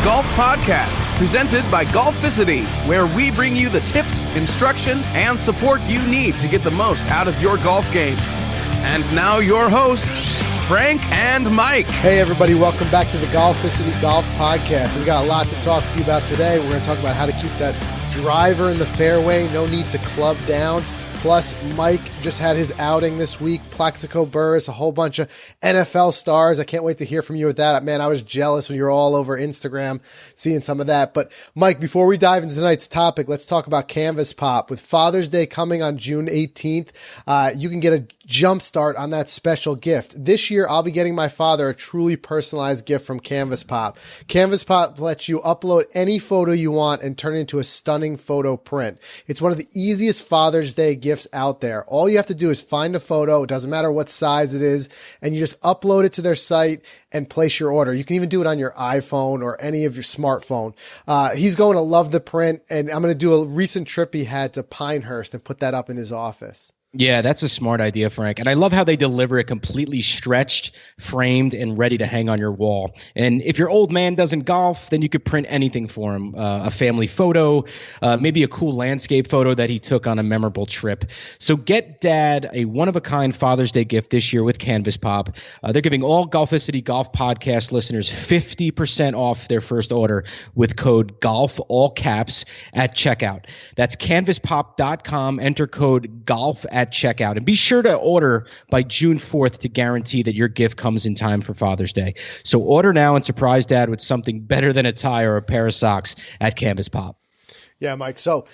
Golf Podcast, presented by Golficity, where we bring you the tips, instruction, and support you need to get the most out of your golf game. And now your hosts, Frank and Mike. Hey everybody, welcome back to the Golficity Golf Podcast. We got a lot to talk to you about today. We're going to talk about how to keep that driver in the fairway, no need to club down. Plus, Mike just had his outing this week. Plaxico Burress, a whole bunch of NFL stars. I can't wait to hear from you with that. Man, I was jealous when you were all over Instagram seeing some of that. But Mike, before we dive into tonight's topic, let's talk about Canvas Pop. With Father's Day coming on June 18th, you can get a jump start on that special gift. This year, I'll be getting my father a truly personalized gift from Canvas Pop. Canvas Pop lets you upload any photo you want and turn it into a stunning photo print. It's one of the easiest Father's Day gifts out there. All you have to do is find a photo. It doesn't matter what size it is, and you just upload it to their site and place your order. You can even do it on your iPhone or any of your smartphone. He's going to love the print, and I'm going to do a recent trip he had to Pinehurst and put that up in his office. Yeah, that's a smart idea, Frank. And I love how they deliver it completely stretched, framed, and ready to hang on your wall. And if your old man doesn't golf, then you could print anything for him. A family photo, maybe a cool landscape photo that he took on a memorable trip. So get Dad a one-of-a-kind Father's Day gift this year with Canvas Pop. They're giving all Golficity Golf Podcast listeners 50% off their first order with code GOLF, all caps, at checkout. That's canvaspop.com. Enter code GOLF at checkout, and be sure to order by June 4th to guarantee that your gift comes in time for Father's Day. So order now and surprise Dad with something better than a tie or a pair of socks at Canvas Pop. Yeah, Mike. So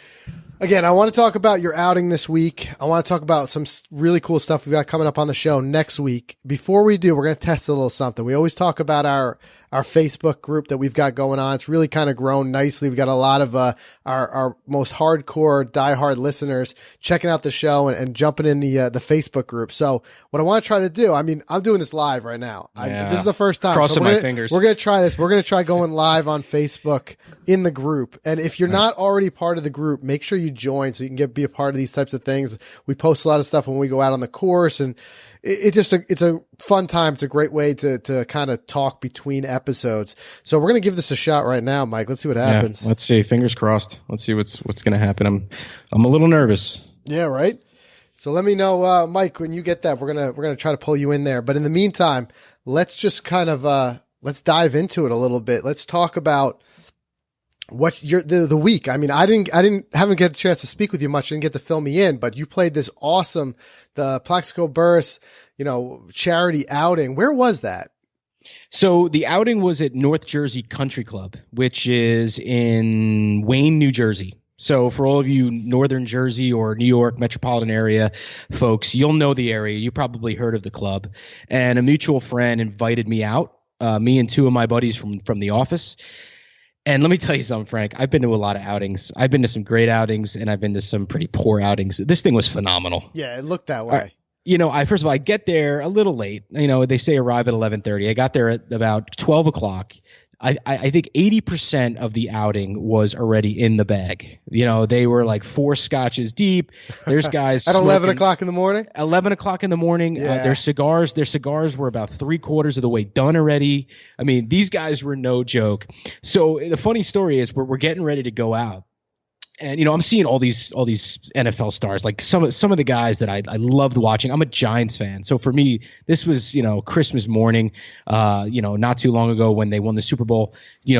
again, I want to talk about your outing this week. I want to talk about some really cool stuff we've got coming up on the show next week. Before we do, we're going to test a little something. We always talk about our Facebook group that we've got going on. It's really kind of grown nicely. We've got a lot of our most hardcore, diehard listeners checking out the show and jumping in the Facebook group. So what I want to try to do, I mean, I'm doing this live right now. Yeah. This is the first time. Crossing my fingers. We're going to try this. We're going to try going live on Facebook in the group. And if you're not already part of the group, make sure you join so you can be a part of these types of things. We post a lot of stuff when we go out on the course, and it's a fun time. It's a great way to kind of talk between episodes. So we're going to give this a shot right now, Mike. Let's see what happens. Yeah, let's see. Fingers crossed. Let's see what's going to happen. I'm a little nervous. Yeah, right. So let me know, Mike, when you get that. We're gonna try to pull you in there. But in the meantime, let's just kind of let's dive into it a little bit. Let's talk about what the week. I mean, haven't get a chance to speak with you much. Didn't get to fill me in, but you played this awesome, the Plaxico Burress, charity outing. Where was that? So the outing was at North Jersey Country Club, which is in Wayne, New Jersey. So for all of you Northern Jersey or New York metropolitan area folks, you'll know the area. You probably heard of the club. And a mutual friend invited me out, me and two of my buddies from the office. And let me tell you something, Frank. I've been to a lot of outings. I've been to some great outings, and I've been to some pretty poor outings. This thing was phenomenal. Yeah, it looked that way. First of all, I get there a little late. They say arrive at 11:30. I got there at about 12 o'clock. I think 80% of the outing was already in the bag. They were like 4 scotches deep. There's guys at 11 o'clock in the morning. 11 o'clock in the morning. Yeah. Their cigars were about 3/4 of the way done already. I mean, these guys were no joke. So the funny story is we're getting ready to go out. And, I'm seeing all these NFL stars, like some of the guys that I loved watching. I'm a Giants fan. So for me, this was, Christmas morning, not too long ago when they won the Super Bowl,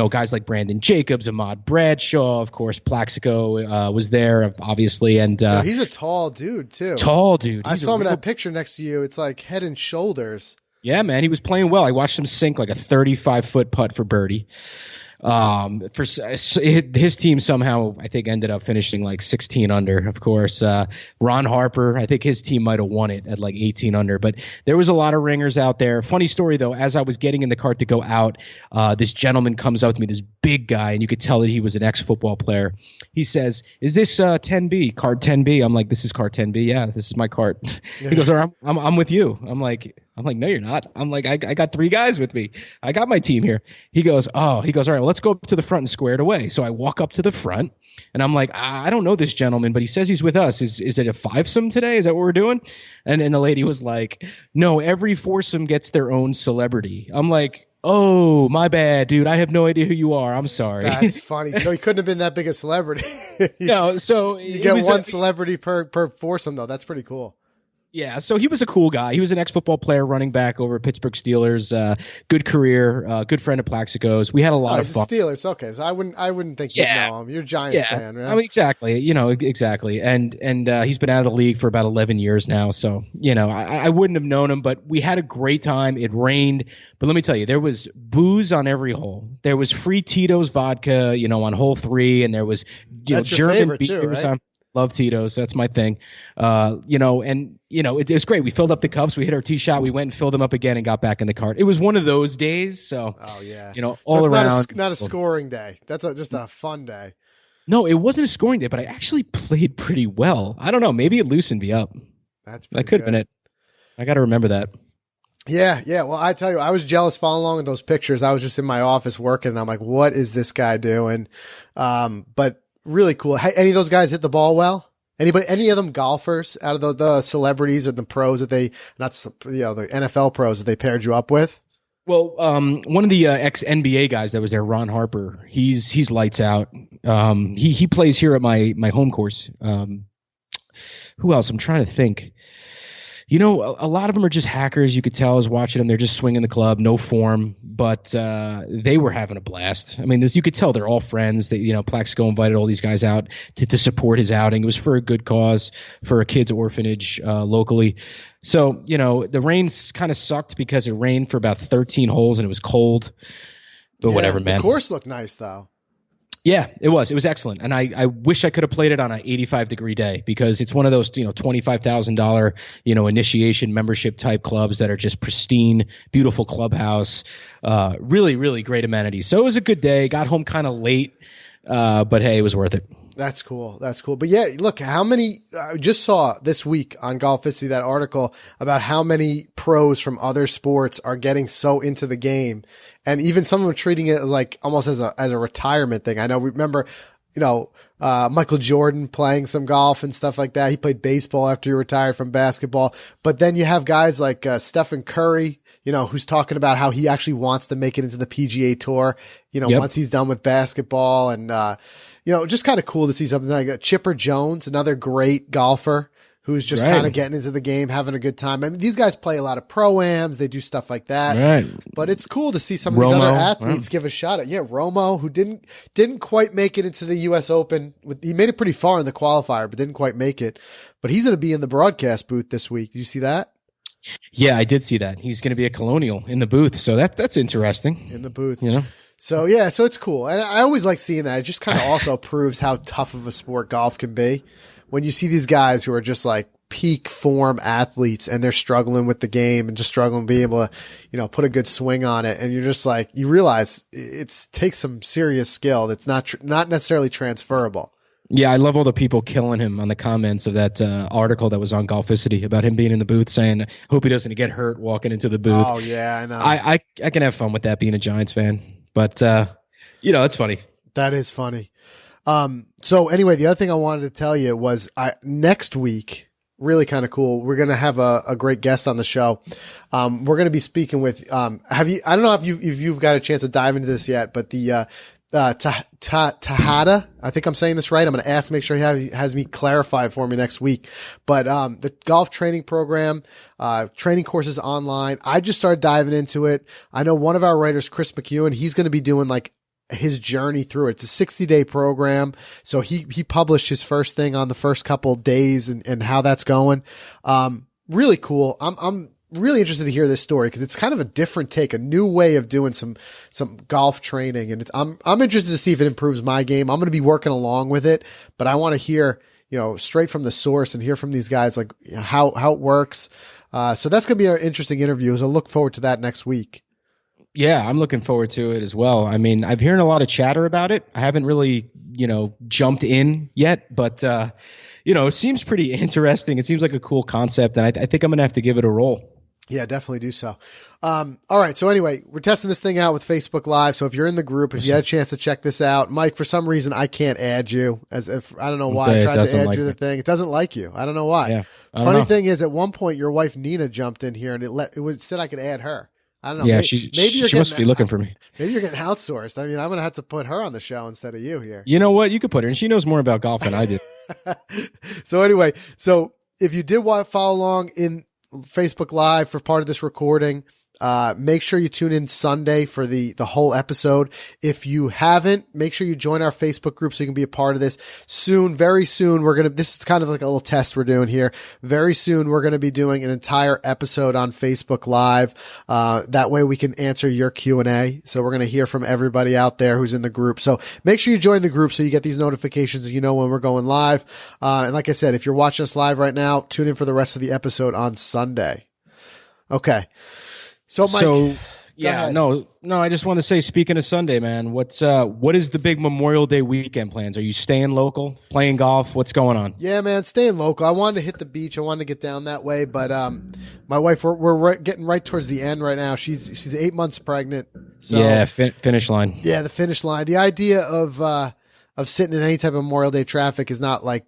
guys like Brandon Jacobs, Ahmad Bradshaw, of course, Plaxico was there, obviously. And he's a tall dude, too. Tall dude. I saw him in that picture next to you. It's like head and shoulders. Yeah, man. He was playing well. I watched him sink like a 35-foot putt for birdie. His team somehow, I think, ended up finishing like 16 under, of course. Ron Harper, I think his team might have won it at like 18 under, but there was a lot of ringers out there. Funny story though, as I was getting in the cart to go out, this gentleman comes up to me, this big guy, and you could tell that he was an ex-football player. He says, "Is this 10B, card 10B?" I'm like, "This is card 10B. Yeah, this is my cart." Yeah. He goes, "All right, I'm with you." I'm like, "No, you're not." I'm like, I got 3 guys with me. I got my team here. He goes, "All right, well, let's go up to the front and square it away." So I walk up to the front, and I'm like, "I don't know this gentleman, but he says he's with us. Is it a fivesome today? Is that what we're doing?" And the lady was like, "No, every foursome gets their own celebrity." I'm like, Oh, my bad, dude. I have no idea who you are. I'm sorry. That's funny. So he couldn't have been that big a celebrity. No, so you get one celebrity per foursome, though. That's pretty cool. Yeah, so he was a cool guy. He was an ex-football player, running back over at Pittsburgh Steelers. Good career, good friend of Plaxico's. We had a lot of fun. Steelers, okay. So I wouldn't think you'd know him. You're a Giants fan, right? I mean, exactly. Exactly. And he's been out of the league for about 11 years now. So I wouldn't have known him, but we had a great time. It rained, but let me tell you, there was booze on every hole. There was free Tito's vodka, on hole 3, and there was German beers too, right? Love Tito's. That's my thing. It was great. We filled up the cups. We hit our tee shot. We went and filled them up again and got back in the cart. It was one of those days. So, all around. Not a scoring day. That's just a fun day. No, it wasn't a scoring day, but I actually played pretty well. I don't know. Maybe it loosened me up. That could have been it. I got to remember that. Yeah. Well, I tell you, I was jealous following along with those pictures. I was just in my office working, and I'm like, what is this guy doing? But really cool. Any of those guys hit the ball well? Any of them golfers out of the celebrities or the pros that the NFL pros that they paired you up with? Well, one of the ex NBA guys that was there, Ron Harper, he's lights out. He plays here at my home course. Who else? I'm trying to think. A lot of them are just hackers. You could tell I was watching them. They're just swinging the club, no form, but they were having a blast. I mean, you could tell they're all friends. Plaxico invited all these guys out to support his outing. It was for a good cause, for a kids' orphanage locally. So, the rain kind of sucked because it rained for about 13 holes and it was cold. But whatever, man. The course looked nice, though. Yeah, it was. It was excellent. And I wish I could have played it on an 85-degree day because it's one of those, $25,000, initiation membership type clubs that are just pristine, beautiful clubhouse, really, really great amenities. So it was a good day. Got home kind of late, but hey, it was worth it. That's cool. But yeah, look, I just saw this week on Golficity that article about how many pros from other sports are getting so into the game. And even some of them are treating it like almost as a retirement thing. I know we remember, Michael Jordan playing some golf and stuff like that. He played baseball after he retired from basketball. But then you have guys like Stephen Curry, who's talking about how he actually wants to make it into the PGA Tour, once he's done with basketball. And, just kind of cool to see something like that. Chipper Jones, another great golfer who's just kind of getting into the game, having a good time. I mean, these guys play a lot of pro-ams. They do stuff like that. Right. But it's cool to see some of these other athletes give a shot at. Yeah, Romo, who didn't quite make it into the U.S. Open. He made it pretty far in the qualifier, but didn't quite make it. But he's going to be in the broadcast booth this week. Did you see that? Yeah, I did see that. He's going to be a Colonial in the booth. So that's interesting. In the booth. So it's cool. And I always like seeing that. It just kind of also proves how tough of a sport golf can be. When you see these guys who are just like peak form athletes and they're struggling with the game and just struggling to be able to, put a good swing on it. And you're just like, you realize it takes some serious skill that's not necessarily transferable. Yeah, I love all the people killing him on the comments of that article that was on Golficity about him being in the booth saying, hope he doesn't get hurt walking into the booth. Oh, yeah, I know. I can have fun with that being a Giants fan. But, it's funny. That is funny. So anyway, the other thing I wanted to tell you was next week, really kind of cool. We're going to have a great guest on the show. We're going to be speaking with, I don't know if you've got a chance to dive into this yet, but the, Tahada, I think I'm saying this right. I'm going to ask, make sure he has me clarify it for me next week. But, the golf training program, training courses online. I just started diving into it. I know one of our writers, Chris McEwen, he's going to be doing like his journey through it. It's a 60-day program. So he published his first thing on the first couple days and how that's going. Really cool. I'm really interested to hear this story because it's kind of a different take, a new way of doing some golf training. And I'm interested to see if it improves my game. I'm going to be working along with it, but I want to hear, straight from the source and hear from these guys, like how it works. So that's going to be an interesting interview. So I look forward to that next week. Yeah, I'm looking forward to it as well. I mean, I'm hearing a lot of chatter about it. I haven't really, jumped in yet, but, it seems pretty interesting. It seems like a cool concept, and I think I'm going to have to give it a roll. Yeah, definitely do so. All right. So anyway, we're testing this thing out with Facebook Live. So if you're in the group, if you had a chance to check this out, Mike, for some reason, I can't add you I don't know why I tried to add you the thing. It doesn't like you. I don't know why. Yeah, Funny thing is at one point, your wife, Nina, jumped in here and it said I could add her. I don't know. Yeah, maybe she must be looking for me. Maybe you're getting outsourced. I mean, I'm going to have to put her on the show instead of you here. You know what? You could put her, and she knows more about golf than I do. So anyway, if you did want to follow along in Facebook Live for part of this recording, make sure you tune in Sunday for the whole episode. If you haven't, make sure you join our Facebook group so you can be a part of this. Very soon, this is kind of like a little test we're doing here. Very soon, we're going to be doing an entire episode on Facebook Live. That way we can answer your Q&A. So we're going to hear from everybody out there who's in the group. So make sure you join the group so you get these notifications and you know when we're going live. And like I said, if you're watching us live right now, tune in for the rest of the episode on Sunday. Okay. So, Mike, I just want to say, speaking of Sunday, man, what is the big Memorial Day weekend plans? Are you staying local, playing golf? What's going on? Yeah, man, staying local. I wanted to hit the beach. I wanted to get down that way, but my wife, we're getting right towards the end right now. She's 8 months pregnant. So yeah, finish line. Yeah, the finish line. The idea of sitting in any type of Memorial Day traffic is not like.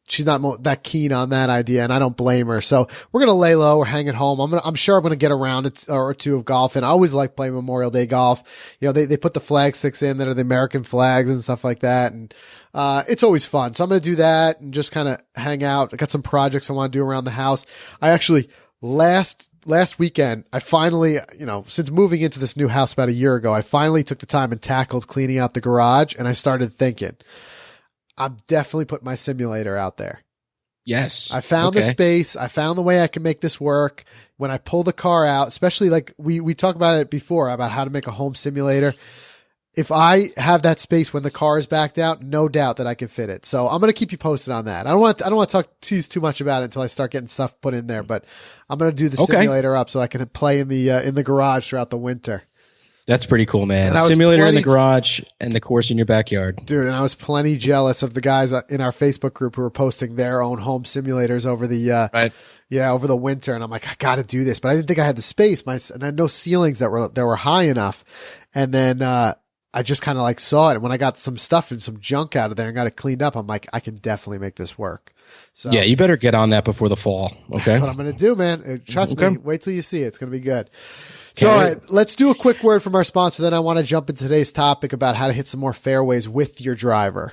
She's not that keen on that idea, and I don't blame her. So we're going to lay low. We're hanging home. I'm sure I'm going to get a round or two of golf, and I always like playing Memorial Day golf. You know, they put the flag sticks in that are the American flags and stuff like that. And, it's always fun. So I'm going to do that and just kind of hang out. I got some projects I want to do around the house. I actually last weekend, I finally, since moving into this new house about a year ago, I finally took the time and tackled cleaning out the garage, and I started thinking, I'm definitely putting my simulator out there. Yes. I found the space. I found the way I can make this work. When I pull the car out, especially like we talked about it before about how to make a home simulator. If I have that space when the car is backed out, no doubt that I can fit it. So I'm going to keep you posted on that. I don't want to tease too much about it until I start getting stuff put in there, but I'm going to do the simulator up so I can play in the garage throughout the winter. That's pretty cool, man. Simulator in the garage and the course in your backyard. Dude, and I was plenty jealous of the guys in our Facebook group who were posting their own home simulators over over the winter. And I'm like, I got to do this. But I didn't think I had the space. And I had no ceilings that were high enough. And then, I just kind of like saw it. And when I got some stuff and some junk out of there and got it cleaned up, I'm like, I can definitely make this work. So yeah, you better get on that before the fall. Okay. That's what I'm going to do, man. Trust me. Wait till you see it. It's going to be good. So, all right, let's do a quick word from our sponsor. Then I want to jump into today's topic about how to hit some more fairways with your driver.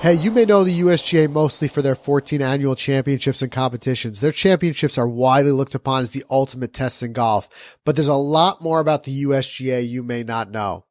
Hey, you may know the USGA mostly for their 14 annual championships and competitions. Their championships are widely looked upon as the ultimate tests in golf, but there's a lot more about the USGA you may not know.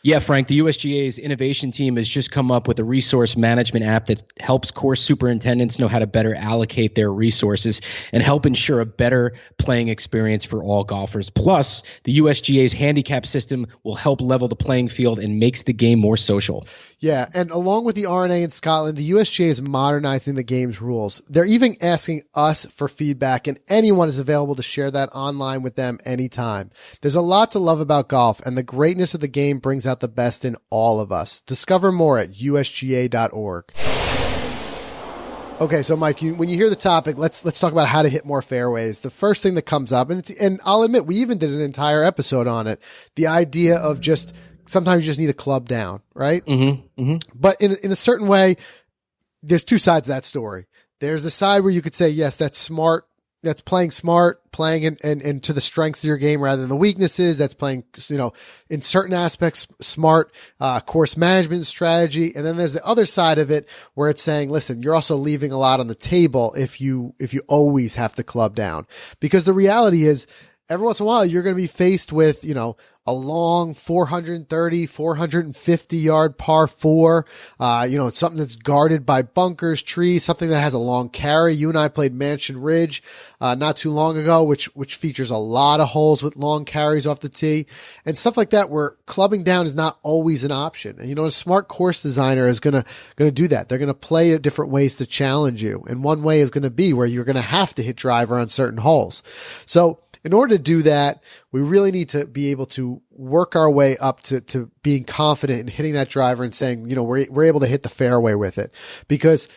Yeah, Frank, the USGA's innovation team has just come up with a resource management app that helps course superintendents know how to better allocate their resources and help ensure a better playing experience for all golfers. Plus, the USGA's handicap system will help level the playing field and makes the game more social. Yeah, and along with the RNA in Scotland, the USGA is modernizing the game's rules. They're even asking us for feedback, and anyone is available to share that online with them anytime. There's a lot to love about golf, and the greatness of the game brings out the best in all of us. Discover more at usga.org. Okay, so Mike, when you hear the topic, let's talk about how to hit more fairways. The first thing that comes up, and I'll admit, we even did an entire episode on it, the idea of just sometimes you just need a club down, right? Mm-hmm, mm-hmm. But in a certain way, there's two sides to that story. There's the side where you could say, yes, that's smart. That's playing smart, playing and to the strengths of your game rather than the weaknesses. That's playing, in certain aspects, smart, course management strategy. And then there's the other side of it where it's saying, listen, you're also leaving a lot on the table if you always have to club down, because the reality is every once in a while you're going to be faced with, a long 430, 450 yard par four, something that's guarded by bunkers, trees, something that has a long carry. You and I played Mansion Ridge, not too long ago, which features a lot of holes with long carries off the tee and stuff like that, where clubbing down is not always an option. And, a smart course designer is going to do that. They're going to play at different ways to challenge you. And one way is going to be where you're going to have to hit driver on certain holes. So, in order to do that, we really need to be able to work our way up to being confident in hitting that driver and saying, we're able to hit the fairway with it. Because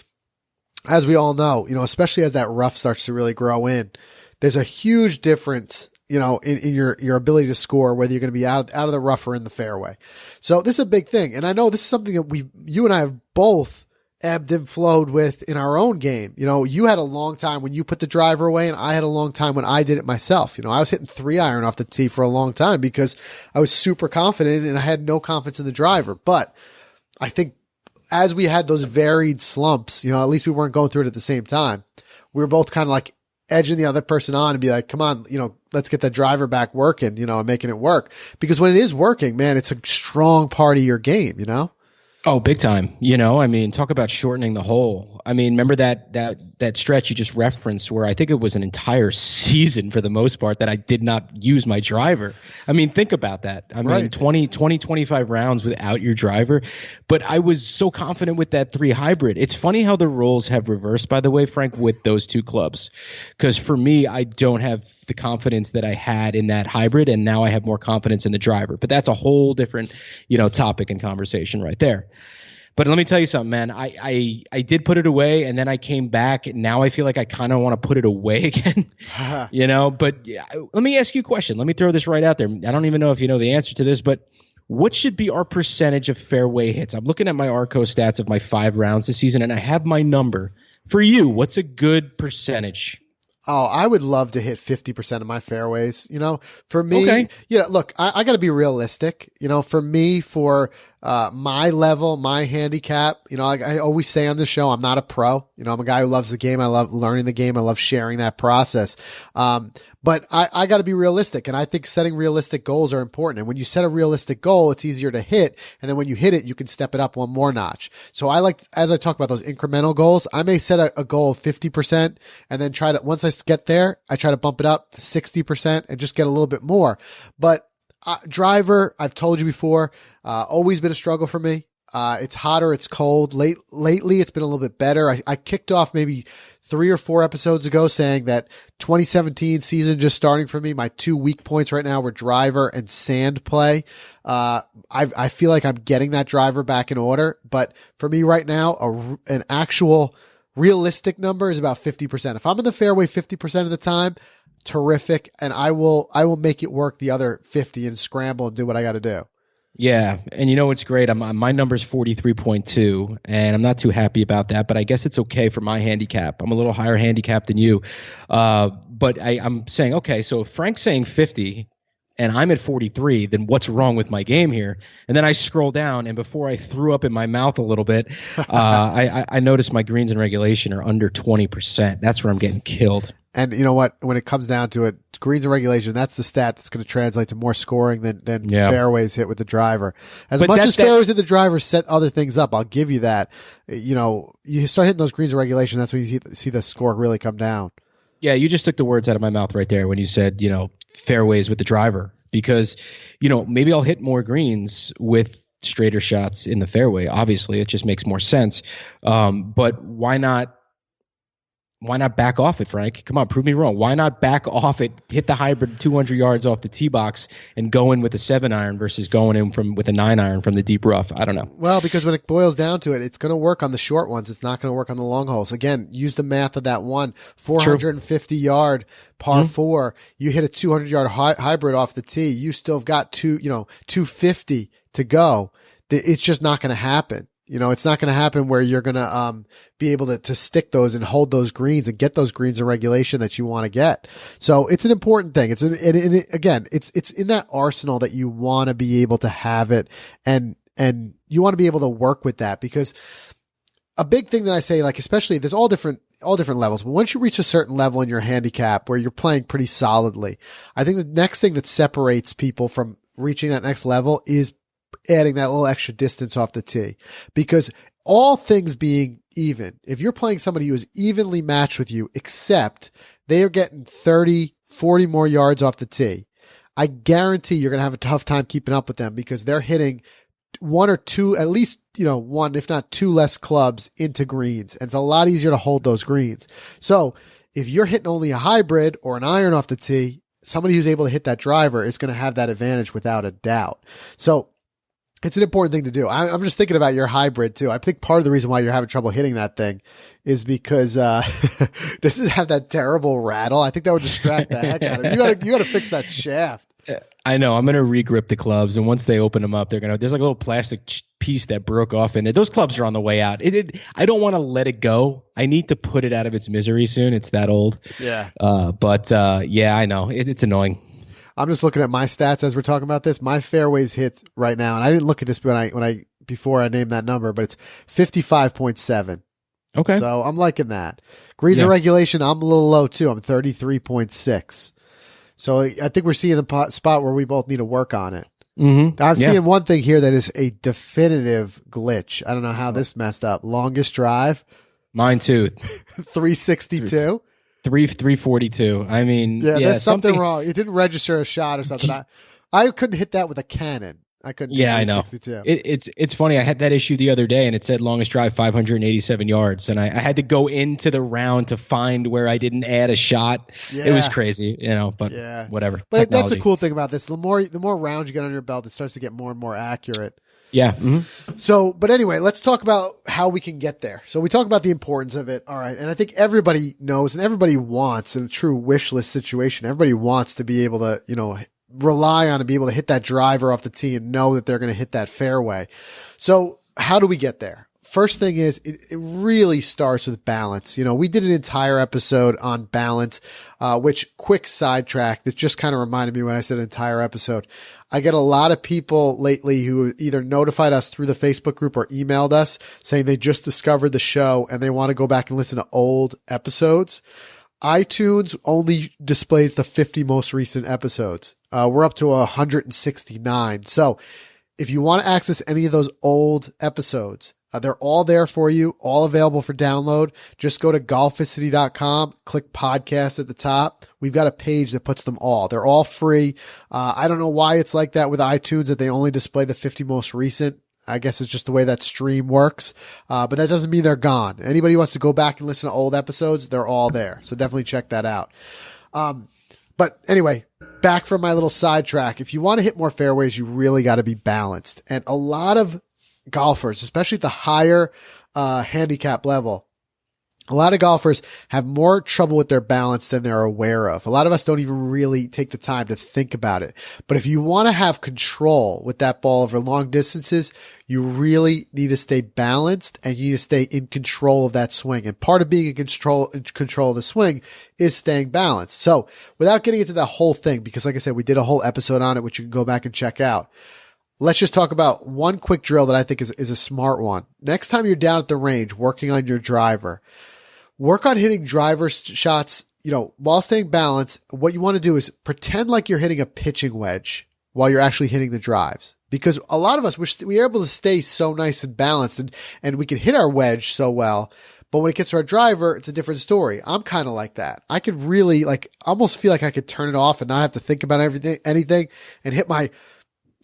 as we all know, especially as that rough starts to really grow in, there's a huge difference, in your ability to score, whether you're going to be out of the rough or in the fairway. So this is a big thing. And I know this is something that you and I have both ebbed and flowed with in our own game. You know, you had a long time when you put the driver away, and I had a long time when I did it myself. You know, I was hitting 3-iron off the tee for a long time because I was super confident and I had no confidence in the driver. But I think as we had those varied slumps, you know, at least we weren't going through it at the same time. We were both kind of like edging the other person on and be like, come on, you know, let's get that driver back working, you know, and making it work. Because when it is working, man, it's a strong part of your game, you know? Oh, big time. You know, I mean, talk about shortening the hole. I mean, remember that stretch you just referenced where I think it was an entire season for the most part that I did not use my driver. I mean, think about that. I mean, 25 rounds without your driver. But I was so confident with that 3 hybrid. It's funny how the roles have reversed, by the way, Frank, with those 2 clubs. Because for me, I don't have the confidence that I had in that hybrid, and now I have more confidence in the driver. But that's a whole different, you know, topic and conversation right there. But let me tell you something, man. I did put it away, and then I came back, and now I feel like I kind of want to put it away again. You know, but yeah, let me ask you a question. Let me throw this right out there. I don't even know if you know the answer to this, but what should be our percentage of fairway hits? I'm looking at my Arco stats of my 5 rounds this season, and I have my number. For you, what's a good percentage? Oh, I would love to hit 50% of my fairways. You know, for me, you know, look, I got to be realistic. You know, for me, for my level, my handicap, you know, like I always say on the show, I'm not a pro. You know, I'm a guy who loves the game. I love learning the game. I love sharing that process. But I got to be realistic. And I think setting realistic goals are important. And when you set a realistic goal, it's easier to hit. And then when you hit it, you can step it up one more notch. So I like, as I talk about those incremental goals, I may set a goal of 50% and then try to, once I get there, I try to bump it up 60% and just get a little bit more. But driver, I've told you before, always been a struggle for me. It's hotter, it's cold. Lately, it's been a little bit better. I kicked off maybe 3 or 4 episodes ago saying that 2017 season just starting for me. My 2 weak points right now were driver and sand play. I feel like I'm getting that driver back in order, but for me right now, an actual realistic number is about 50%. If I'm in the fairway 50% of the time, terrific. And I will make it work the other 50 and scramble and do what I got to do. Yeah, and you know what's great? My number's 43.2, and I'm not too happy about that, but I guess it's okay for my handicap. I'm a little higher handicap than you, but I'm saying, okay, so if Frank's saying 50 and I'm at 43, then what's wrong with my game here? And then I scroll down, and before I threw up in my mouth a little bit, I noticed my greens in regulation are under 20%. That's where I'm getting killed. And you know what? When it comes down to it, greens and regulation, that's the stat that's going to translate to more scoring than fairways hit with the driver. As much as fairways hit the driver set other things up, I'll give you that. You know, you start hitting those greens and regulation, that's when you see the score really come down. Yeah, you just took the words out of my mouth right there when you said, you know, fairways with the driver. Because, you know, maybe I'll hit more greens with straighter shots in the fairway. Obviously, it just makes more sense. But why not back off it, Frank? Come on, prove me wrong. Why not back off it, hit the hybrid 200 yards off the tee box and go in with a 7-iron versus going in with a 9-iron from the deep rough? I don't know. Well, because when it boils down to it, it's going to work on the short ones. It's not going to work on the long holes. Again, use the math of that one. 450-yard par 4. You hit a 200-yard hybrid off the tee. You still have got 250 to go. It's just not going to happen. You know, it's not going to happen where you're going to be able to stick those and hold those greens and get those greens in regulation that you want to get. So it's an important thing. It's in that arsenal that you want to be able to have it, and you want to be able to work with that, because a big thing that I say, like, especially there's all different levels, but once you reach a certain level in your handicap where you're playing pretty solidly, I think the next thing that separates people from reaching that next level is adding that little extra distance off the tee. Because all things being even, if you're playing somebody who is evenly matched with you, except they are getting 30, 40 more yards off the tee, I guarantee you're going to have a tough time keeping up with them, because they're hitting 1 or 2, at least, 1, if not 2 less clubs into greens. And it's a lot easier to hold those greens. So if you're hitting only a hybrid or an iron off the tee, somebody who's able to hit that driver is going to have that advantage without a doubt. So it's an important thing to do. I'm just thinking about your hybrid too. I think part of the reason why you're having trouble hitting that thing is because does it have that terrible rattle? I think that would distract the heck out of it. You gotta fix that shaft. I know. I'm going to regrip the clubs, and once they open them up, there's like a little plastic piece that broke off in there. Those clubs are on the way out. I don't want to let it go. I need to put it out of its misery soon. It's that old. Yeah. But yeah, I know. It's annoying. I'm just looking at my stats as we're talking about this. My fairways hit right now, and I didn't look at this before I named that number, but it's 55.7. Okay. So I'm liking that. Greens and regulation, I'm a little low too. I'm 33.6. So I think we're seeing the spot where we both need to work on it. Mm-hmm. I'm seeing one thing here that is a definitive glitch. I don't know how this messed up. Longest drive. Mine too. 362. 342. I mean, yeah, there's something wrong. It didn't register a shot or something. I couldn't hit that with a cannon. I couldn't. Yeah, I know. It's funny. I had that issue the other day, and it said longest drive 587 yards, and I had to go into the round to find where I didn't add a shot. Yeah. It was crazy, but whatever. But technology. That's the cool thing about this. The more rounds you get on your belt, it starts to get more and more accurate. Yeah. Mm-hmm. So, but anyway, let's talk about how we can get there. So we talk about the importance of it. All right. And I think everybody knows and everybody wants, in a true wish list situation, everybody wants to be able to, rely on and be able to hit that driver off the tee and know that they're going to hit that fairway. So how do we get there? First thing is it really starts with balance. We did an entire episode on balance, which quick sidetrack that just kind of reminded me when I said entire episode. I get a lot of people lately who either notified us through the Facebook group or emailed us saying they just discovered the show and they want to go back and listen to old episodes. iTunes only displays the 50 most recent episodes. We're up to 169. So if you want to access any of those old episodes, they're all there for you, all available for download. Just go to golficity.com, click podcast at the top. We've got a page that puts them all. They're all free. I don't know why it's like that with iTunes, that they only display the 50 most recent. I guess it's just the way that stream works. But that doesn't mean they're gone. Anybody who wants to go back and listen to old episodes, they're all there. So definitely check that out. But anyway, back from my little sidetrack. If you want to hit more fairways, you really got to be balanced. And a lot of golfers, especially at the higher, handicap level, a lot of golfers have more trouble with their balance than they're aware of. A lot of us don't even really take the time to think about it. But if you want to have control with that ball over long distances, you really need to stay balanced and you need to stay in control of that swing. And part of being in control of the swing is staying balanced. So without getting into the whole thing, because like I said, we did a whole episode on it, which you can go back and check out. Let's just talk about one quick drill that I think is a smart one. Next time you're down at the range working on your driver, work on hitting driver shots, while staying balanced. What you want to do is pretend like you're hitting a pitching wedge while you're actually hitting the drives. Because a lot of us, we're able to stay so nice and balanced and we can hit our wedge so well. But when it gets to our driver, it's a different story. I'm kind of like that. I could really almost feel like I could turn it off and not have to think about anything and hit my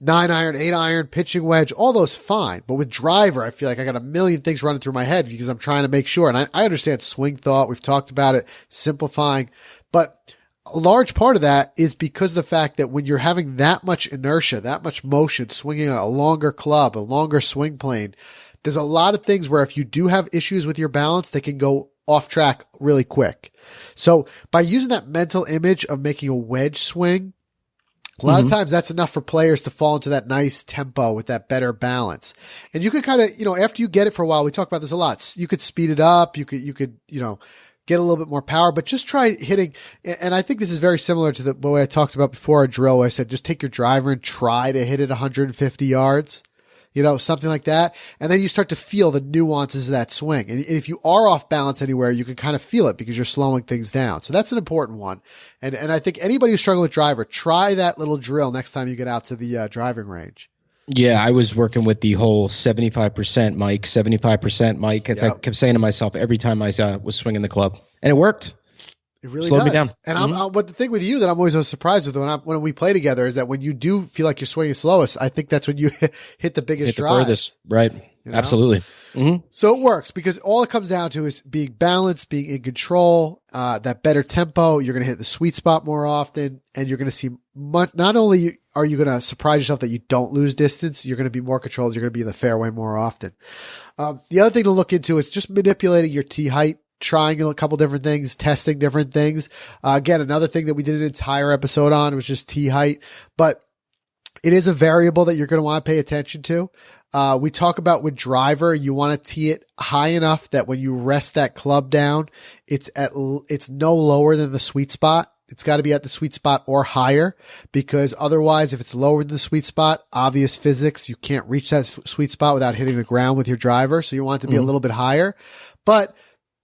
9-iron, 8-iron, pitching wedge, all those fine. But with driver, I feel like I got a million things running through my head because I'm trying to make sure. And I understand swing thought. We've talked about it, simplifying. But a large part of that is because of the fact that when you're having that much inertia, that much motion, swinging a longer club, a longer swing plane, there's a lot of things where if you do have issues with your balance, they can go off track really quick. So by using that mental image of making a wedge swing, a lot of times that's enough for players to fall into that nice tempo with that better balance. And you could kind of, after you get it for a while, we talk about this a lot. You could speed it up. You could, get a little bit more power, but just try hitting. And I think this is very similar to the way I talked about before, a drill where I said, just take your driver and try to hit it 150 yards. Something like that. And then you start to feel the nuances of that swing. And if you are off balance anywhere, you can kind of feel it because you're slowing things down. So that's an important one. And I think anybody who's struggling with driver, try that little drill next time you get out to the driving range. Yeah, I was working with the whole 75% Mike, 75% Mike. As I kept saying to myself every time I was swinging the club. And it worked. It really slowed does. me down. And but the thing with you that I'm always so surprised with when we play together is that when you do feel like you're swinging slowest, I think that's when you hit the biggest drive. Furthest, right? Absolutely. Mm-hmm. So it works because all it comes down to is being balanced, being in control, that better tempo. You're going to hit the sweet spot more often, and you're going to see not only are you going to surprise yourself that you don't lose distance, you're going to be more controlled. You're going to be in the fairway more often. The other thing to look into is just manipulating your tee height. Trying a couple different things, testing different things. Again, another thing that we did an entire episode on was just tee height. But It is a variable that you're going to want to pay attention to. We talk about with driver, you want to tee it high enough that when you rest that club down, it's no lower than the sweet spot. It's got to be at the sweet spot or higher, because otherwise, if it's lower than the sweet spot, obvious physics, you can't reach that sweet spot without hitting the ground with your driver. So you want it to be a little bit higher. But,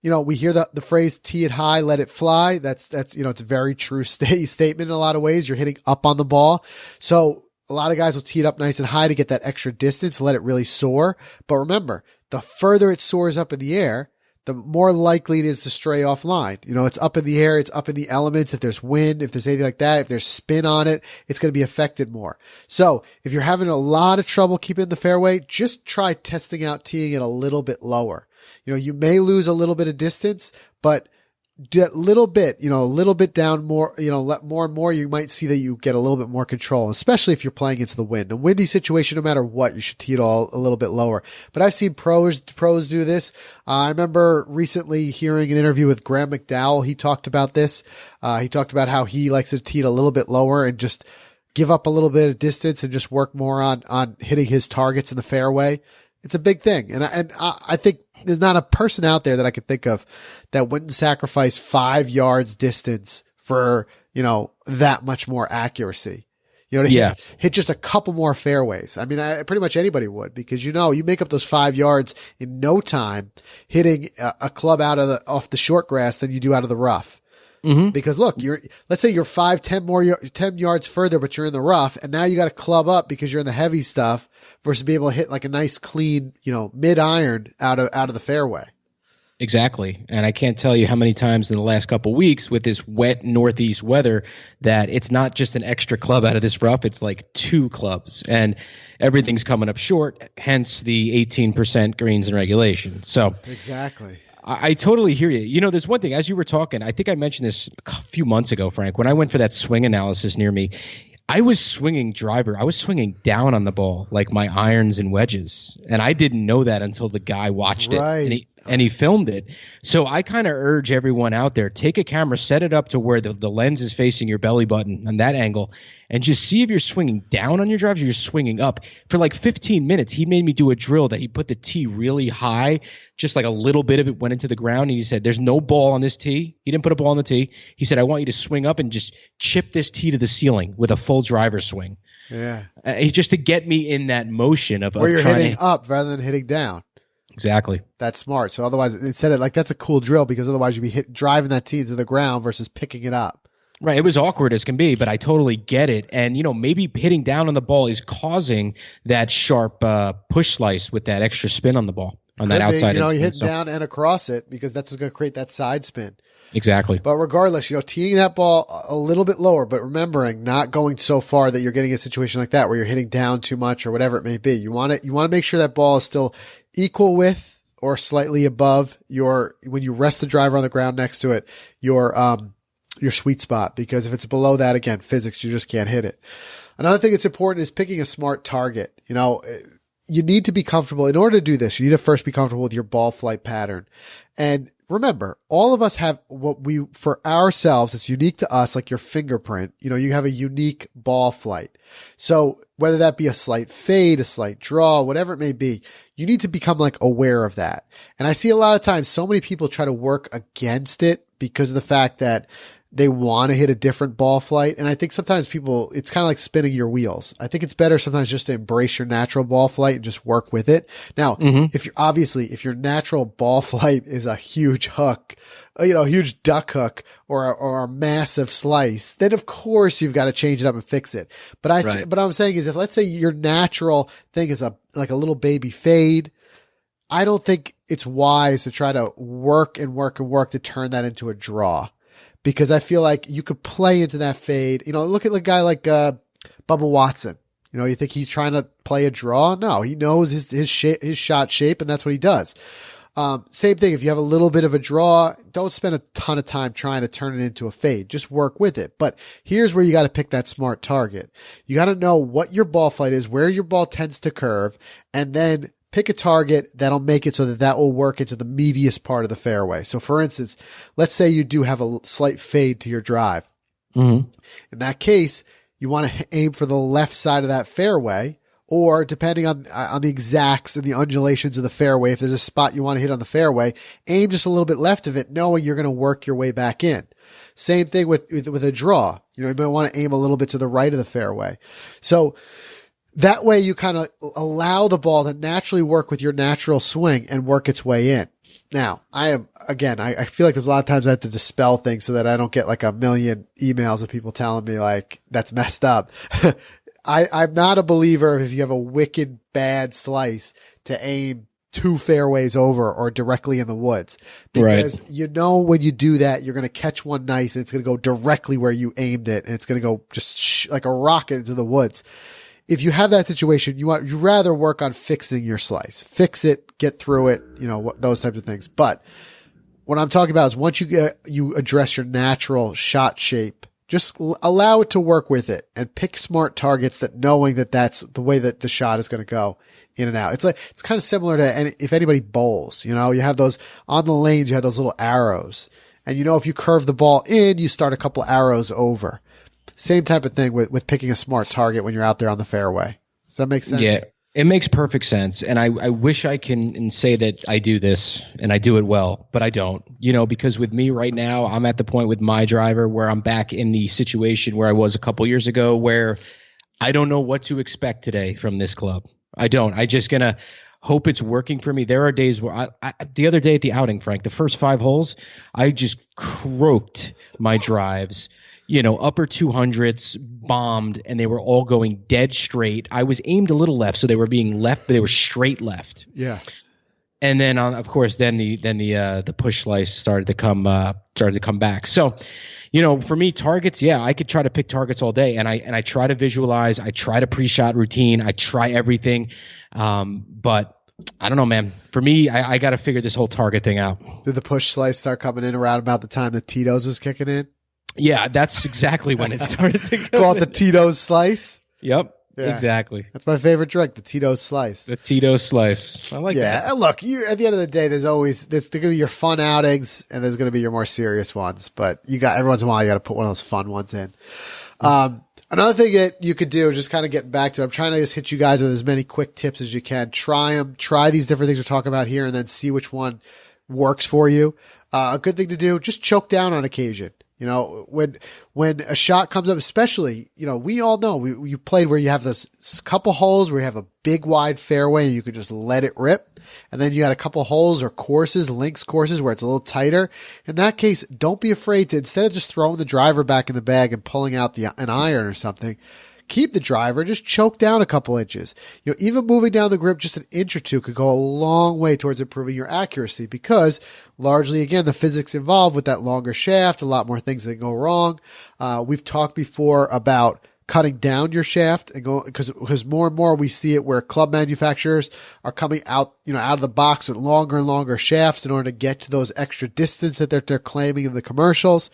we hear the phrase tee it high, let it fly. That's, it's a very true statement in a lot of ways. You're hitting up on the ball. So a lot of guys will tee it up nice and high to get that extra distance, let it really soar. But remember, the further it soars up in the air, the more likely it is to stray offline. It's up in the air, it's up in the elements. If there's wind, if there's anything like that, if there's spin on it, it's going to be affected more. So if you're having a lot of trouble keeping the fairway, just try testing out teeing it a little bit lower. You may lose a little bit of distance, but that little bit, a little bit down more, let more and more, you might see that you get a little bit more control, especially if you're playing into the wind. A windy situation, no matter what, you should tee it all a little bit lower. But I've seen pros do this. I remember recently hearing an interview with Graham McDowell. He talked about this. He talked about how he likes to tee it a little bit lower and just give up a little bit of distance and just work more on hitting his targets in the fairway. It's a big thing. And I think there's not a person out there that I could think of that wouldn't sacrifice 5 yards distance for, that much more accuracy. Hit just a couple more fairways. I mean, pretty much anybody would, because you make up those 5 yards in no time hitting a club off the short grass than you do out of the rough. Mm-hmm. Because look, let's say you're 10 yards further, but you're in the rough, and now you got to club up because you're in the heavy stuff versus be able to hit like a nice clean, mid iron out of the fairway. Exactly. And I can't tell you how many times in the last couple of weeks with this wet northeast weather that it's not just an extra club out of this rough, it's like 2 clubs, and everything's coming up short, hence the 18% greens in regulation. So exactly. I totally hear you. There's one thing, as you were talking, I think I mentioned this a few months ago, Frank, when I went for that swing analysis near me, I was swinging driver. I was swinging down on the ball, like my irons and wedges. And I didn't know that until the guy watched it and he filmed it. So I kind of urge everyone out there, take a camera, set it up to where the lens is facing your belly button on that angle, and just see if you're swinging down on your drives or you're swinging up. For like 15 minutes, he made me do a drill that he put the tee really high, just like a little bit of it went into the ground. And he said, there's no ball on this tee. He didn't put a ball on the tee. He said, I want you to swing up and just chip this tee to the ceiling with a full driver swing. Yeah. Just to get me in that motion of where you're hitting up rather than hitting down. Exactly. That's smart. So otherwise, instead of that's a cool drill, because otherwise you'd be driving that tee into the ground versus picking it up. Right. It was awkward as can be, but I totally get it. And, maybe hitting down on the ball is causing that sharp push slice with that extra spin on the ball, on that outside. You hit down and across it, because that's what's going to create that side spin. Exactly. But regardless, teeing that ball a little bit lower, but remembering not going so far that you're getting a situation like that where you're hitting down too much or whatever it may be. You want to make sure that ball is still equal with or slightly above when you rest the driver on the ground next to it, your sweet spot. Because if it's below that, again, physics, you just can't hit it. Another thing that's important is picking a smart target. You need to be comfortable. In order to do this, you need to first be comfortable with your ball flight pattern. And remember, all of us have for ourselves, it's unique to us, like your fingerprint. You have a unique ball flight. So whether that be a slight fade, a slight draw, whatever it may be, you need to become aware of that. And I see a lot of times so many people try to work against it because of the fact that they want to hit a different ball flight. And I think sometimes it's kind of like spinning your wheels. I think it's better sometimes just to embrace your natural ball flight and just work with it. Now, if your natural ball flight is a huge hook, a huge duck hook or a massive slice, then of course you've got to change it up and fix it. But what I'm saying is, if let's say your natural thing is like a little baby fade, I don't think it's wise to try to work and work and work to turn that into a draw. Because I feel like you could play into that fade. Look at a guy like Bubba Watson. You think he's trying to play a draw? No, he knows his shot shape, and that's what he does. Same thing. If you have a little bit of a draw, don't spend a ton of time trying to turn it into a fade. Just work with it. But here's where you got to pick that smart target. You got to know what your ball flight is, where your ball tends to curve, and then pick a target that'll make it so that will work into the meatiest part of the fairway. So for instance, let's say you do have a slight fade to your drive. Mm-hmm. In that case, you want to aim for the left side of that fairway, or depending on the exacts and the undulations of the fairway, if there's a spot you want to hit on the fairway, aim just a little bit left of it, knowing you're going to work your way back in. Same thing with a draw. You know, you might want to aim a little bit to the right of the fairway. So that way you kind of allow the ball to naturally work with your natural swing and work its way in. Now, I feel like there's a lot of times I have to dispel things so that I don't get like a million emails of people telling me like that's messed up. I'm not a believer of if you have a wicked bad slice to aim 2 fairways over or directly in the woods, because you know, when you do that, you're going to catch one nice and it's going to go directly where you aimed it. And it's going to go just like a rocket into the woods. If you have that situation, you'd rather work on fixing your slice, fix it, get through it, you know, those types of things. But what I'm talking about is once you address your natural shot shape, just allow it to work with it and pick smart targets that knowing that that's the way that the shot is going to go in and out. It's kind of similar to if anybody bowls, you know, you have those on the lanes, you have those little arrows, and you know, if you curve the ball in, you start a couple arrows over. Same type of thing with picking a smart target when you're out there on the fairway. Does that make sense? Yeah, it makes perfect sense. And I wish I can say that I do this and I do it well, but I don't, you know, because with me right now, I'm at the point with my driver where I'm back in the situation where I was a couple years ago, where I don't know what to expect today from this club. I don't. I just going to hope it's working for me. There are days where the other day at the outing, Frank, the first 5 holes, I just croaked my drives. You know, upper 200s, bombed, and they were all going dead straight. I was aimed a little left, so they were being left, but they were straight left. Yeah. And then, of course, then the push slice started to come back. So, you know, for me, targets, yeah, I could try to pick targets all day, and I try to visualize, I try to pre-shot routine, I try everything, but I don't know, man. For me, I got to figure this whole target thing out. Did the push slice start coming in around about the time that Tito's was kicking in? Yeah, that's exactly when it started to go. Call it the Tito's slice? Yep, yeah. Exactly. That's my favorite drink, the Tito's slice. The Tito's slice. I like that. Yeah, look, at the end of the day, there's going to be your fun outings and there's going to be your more serious ones. But every once in a while, you got to put one of those fun ones in. Another thing that you could do, just kind of getting back to it, I'm trying to just hit you guys with as many quick tips as you can. Try these different things we're talking about here, and then see which one works for you. A good thing to do, just choke down on occasion. You know, when a shot comes up, especially, you know, we all know you played where you have this couple holes where you have a big wide fairway and you can just let it rip. And then you got a couple holes or links courses where it's a little tighter. In that case, don't be afraid to, instead of just throwing the driver back in the bag and pulling out an iron or something, keep the driver, just choke down a couple inches. You know, even moving down the grip just an inch or two could go a long way towards improving your accuracy, because largely, again, the physics involved with that longer shaft, a lot more things that can go wrong. We've talked before about cutting down your shaft and because more and more we see it where club manufacturers are coming out, you know, out of the box with longer and longer shafts in order to get to those extra distance that they're claiming in the commercials.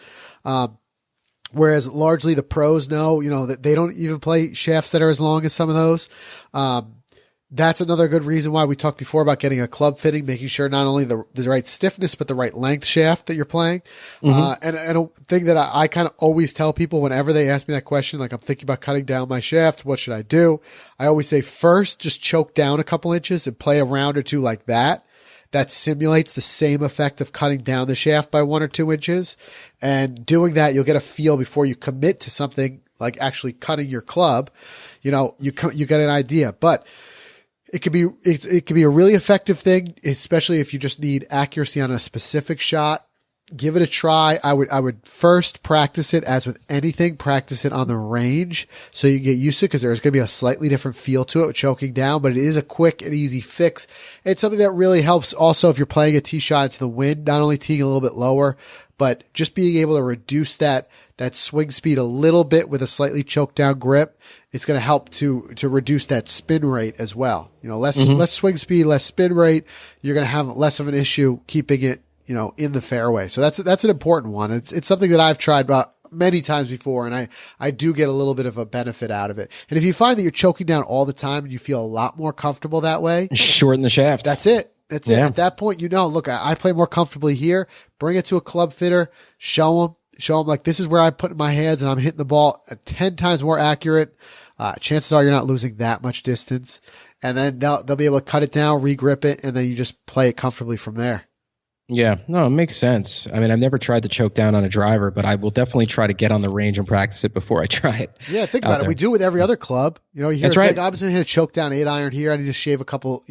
Whereas largely the pros know, you know, that they don't even play shafts that are as long as some of those. That's another good reason why we talked before about getting a club fitting, making sure not only the right stiffness, but the right length shaft that you're playing. Mm-hmm. And a thing that I kind of always tell people whenever they ask me that question, like I'm thinking about cutting down my shaft, what should I do? I always say first, just choke down a couple inches and play a round or two like that. That simulates the same effect of cutting down the shaft by 1 or 2 inches. And doing that, you'll get a feel before you commit to something like actually cutting your club. You know, you get an idea, but it could be a really effective thing, especially if you just need accuracy on a specific shot. Give it a try. I would first practice it, as with anything, practice it on the range so you can get used to it, because there's going to be a slightly different feel to it with choking down, but it is a quick and easy fix. It's something that really helps also if you're playing a tee shot into the wind, not only teeing a little bit lower, but just being able to reduce that swing speed a little bit with a slightly choked down grip. It's going to help to reduce that spin rate as well. You know, less swing speed, less spin rate. You're going to have less of an issue keeping it, you know, in the fairway. So that's an important one. It's something that I've tried many times before, and I do get a little bit of a benefit out of it. And if you find that you're choking down all the time and you feel a lot more comfortable that way, shorten the shaft. That's it. That's it. At that point, you know, look, I play more comfortably here. Bring it to a club fitter, show show them like, this is where I put my hands and I'm hitting the ball 10 times more accurate. Chances are you're not losing that much distance. And then they'll be able to cut it down, re-grip it, and then you just play it comfortably from there. Yeah, no, it makes sense. I mean, I've never tried to choke down on a driver, but I will definitely try to get on the range and practice it before I try it. Yeah, think about it. We do it with every other club. You hear That's right. I'm just going to hit a choke down 8-iron here. I need to shave a couple,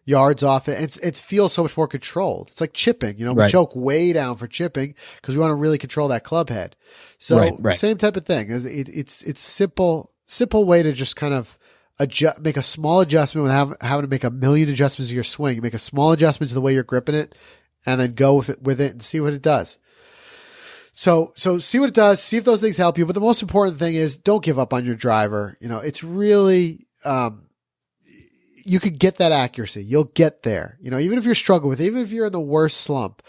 yards off it. It feels so much more controlled. It's like chipping. We choke way down for chipping because we want to really control that club head. So same type of thing. It's simple way to just kind of make a small adjustment without having to make a million adjustments to your swing. You make a small adjustment to the way you're gripping it, and then go with it and see what it does. So see what it does, see if those things help you. But the most important thing is don't give up on your driver. It's really, you could get that accuracy. You'll get there. Even if you're struggling with it, even if you're in the worst slump,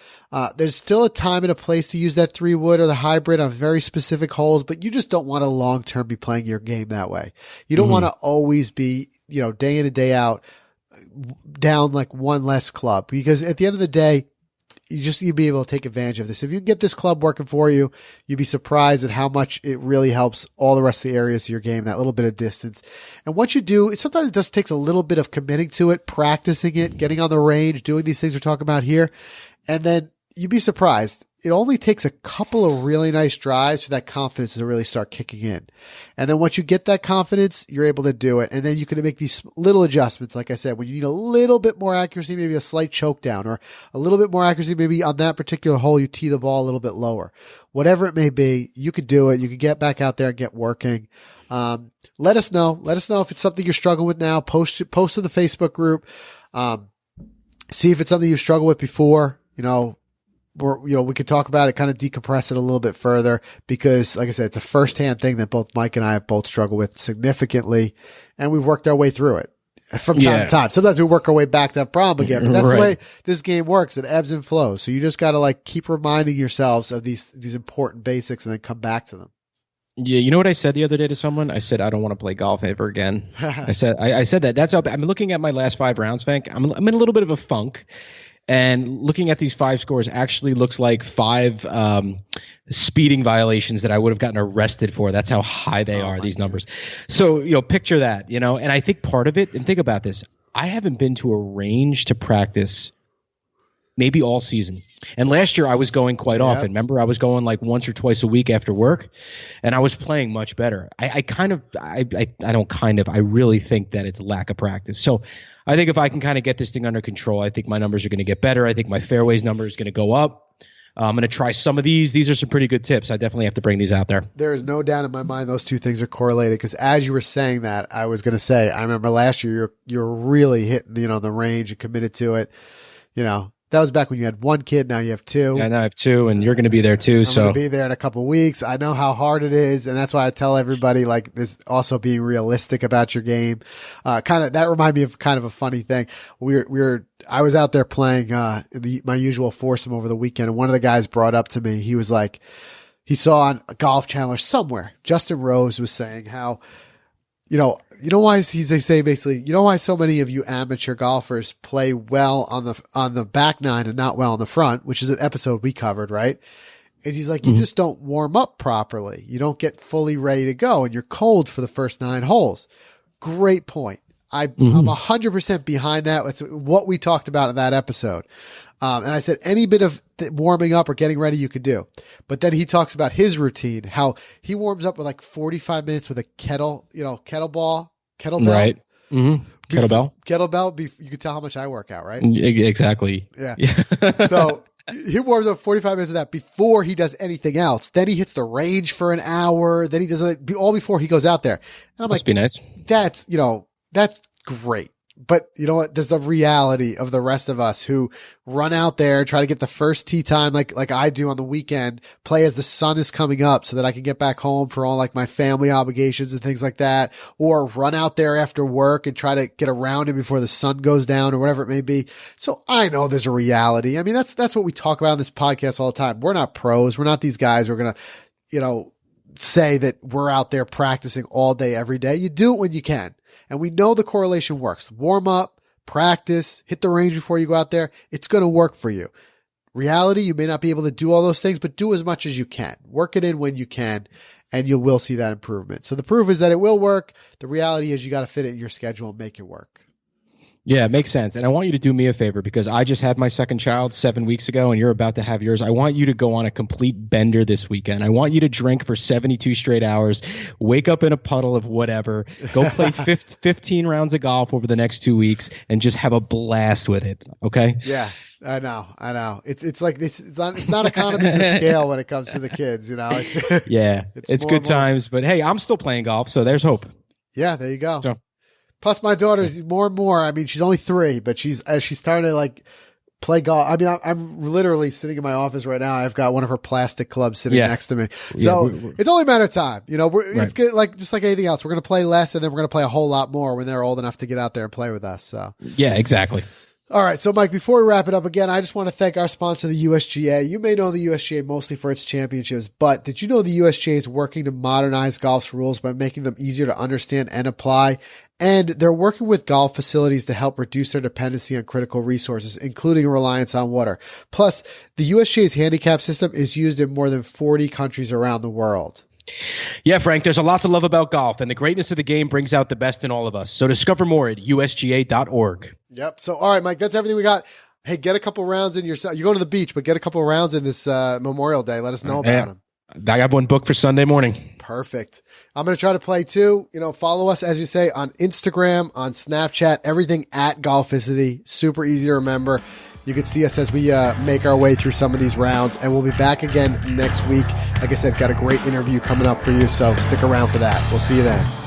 there's still a time and a place to use that 3-wood or the hybrid on very specific holes, but you just don't want to long term be playing your game that way. You don't want to always be, day in and day out down like one less club, because at the end of the day, you'd be able to take advantage of this. If you get this club working for you, you'd be surprised at how much it really helps all the rest of the areas of your game, that little bit of distance. And once you do, sometimes it just takes a little bit of committing to it, practicing it, getting on the range, doing these things we're talking about here. And then you'd be surprised. It only takes a couple of really nice drives for that confidence to really start kicking in. And then once you get that confidence, you're able to do it. And then you can make these little adjustments. Like I said, when you need a little bit more accuracy, maybe a slight choke down, or a little bit more accuracy, maybe on that particular hole, you tee the ball a little bit lower. Whatever it may be, you could do it. You could get back out there and get working. Let us know. Let us know if it's something you're struggling with now. Post to the Facebook group. See if it's something you struggled with before, we could talk about it, kind of decompress it a little bit further, because like I said, it's a firsthand thing that both Mike and I have both struggled with significantly, and we've worked our way through it from time to time. Sometimes we work our way back to that problem again, but that's the way this game works. It ebbs and flows. So you just got to keep reminding yourselves of these important basics and then come back to them. Yeah, you know what I said the other day to someone? I said I don't want to play golf ever again. I said that. That's how I'm looking at my last 5 rounds, Frank. I'm in a little bit of a funk. And looking at these 5 scores actually looks like 5 speeding violations that I would have gotten arrested for. That's how high they are, these numbers. So, picture that, and I think part of it, and think about this, I haven't been to a range to practice maybe all season. And last year I was going quite often. Remember, I was going like once or twice a week after work, and I was playing much better. I really think that it's lack of practice. So I think if I can kind of get this thing under control, I think my numbers are going to get better. I think my Fairways number is going to go up. I'm going to try some of these. These are some pretty good tips. I definitely have to bring these out there. There is no doubt in my mind those two things are correlated, because as you were saying that, I was going to say, I remember last year you're really hitting the range and committed to it. That was back when you had 1 kid. Now you have 2. Yeah, now I have 2, and you're going to be there too. I'm going to be there in a couple of weeks. I know how hard it is, and that's why I tell everybody, this also being realistic about your game. That reminded me of kind of a funny thing. I was out there playing my usual foursome over the weekend, and one of the guys brought up to me. He was like, he saw on a Golf Channel or somewhere, Justin Rose was saying how, why so many of you amateur golfers play well on the back nine and not well on the front, which is an episode we covered, right? Is he's like, you just don't warm up properly. You don't get fully ready to go, and you're cold for the first 9 holes. Great point. I'm 100% behind that. It's what we talked about in that episode. And I said, any bit of warming up or getting ready you could do. But then he talks about his routine, how he warms up with 45 minutes with a kettlebell. Right. Mm-hmm. Kettlebell. You could tell how much I work out, right? Exactly. Yeah. So he warms up 45 minutes of that before he does anything else. Then he hits the range for an hour. Then he does it all before he goes out there. And I'm Must be nice. That's great. But you know what? There's the reality of the rest of us who run out there, try to get the first tee time like I do on the weekend, play as the sun is coming up so that I can get back home for all my family obligations and things like that, or run out there after work and try to get around it before the sun goes down or whatever it may be. So I know there's a reality. I mean, that's what we talk about on this podcast all the time. We're not pros. We're not these guys who are going to, say that we're out there practicing all day, every day. You do it when you can. And we know the correlation works. Warm up, practice, hit the range before you go out there. It's going to work for you. Reality, you may not be able to do all those things, but do as much as you can. Work it in when you can, and you will see that improvement. So the proof is that it will work. The reality is you got to fit it in your schedule and make it work. Yeah, it makes sense. And I want you to do me a favor because I just had my second child 7 weeks ago and you're about to have yours. I want you to go on a complete bender this weekend. I want you to drink for 72 straight hours, wake up in a puddle of whatever, go play 15 rounds of golf over the next 2 weeks and just have a blast with it. Okay? Yeah. I know. It's like this. It's not economies of scale when it comes to the kids. It's good times. But hey, I'm still playing golf, so there's hope. Yeah, there you go. Plus, my daughter's more and more. I mean, she's only 3, but she's starting to like play golf. I mean, I'm literally sitting in my office right now. I've got one of her plastic clubs sitting next to me. So it's only a matter of time. It's good. Like just like anything else, we're gonna play less, and then we're gonna play a whole lot more when they're old enough to get out there and play with us. So yeah, exactly. All right. So, Mike, before we wrap it up again, I just want to thank our sponsor, the USGA. You may know the USGA mostly for its championships, but did you know the USGA is working to modernize golf's rules by making them easier to understand and apply? And they're working with golf facilities to help reduce their dependency on critical resources, including a reliance on water. Plus, the USGA's handicap system is used in more than 40 countries around the world. Yeah, Frank, there's a lot to love about golf, and the greatness of the game brings out the best in all of us. So discover more at usga.org. Yep. So, all right, Mike, that's everything we got. Hey, get a couple rounds in yourself. You're going to the beach, but get a couple rounds in this Memorial Day. Let us know about them. I have one booked for Sunday morning. Perfect. I'm going to try to play too. Follow us, as you say, on Instagram, on Snapchat, everything at Golficity. Super easy to remember. You can see us as we make our way through some of these rounds, and we'll be back again next week. Like I said, got a great interview coming up for you, so stick around for that. We'll see you then.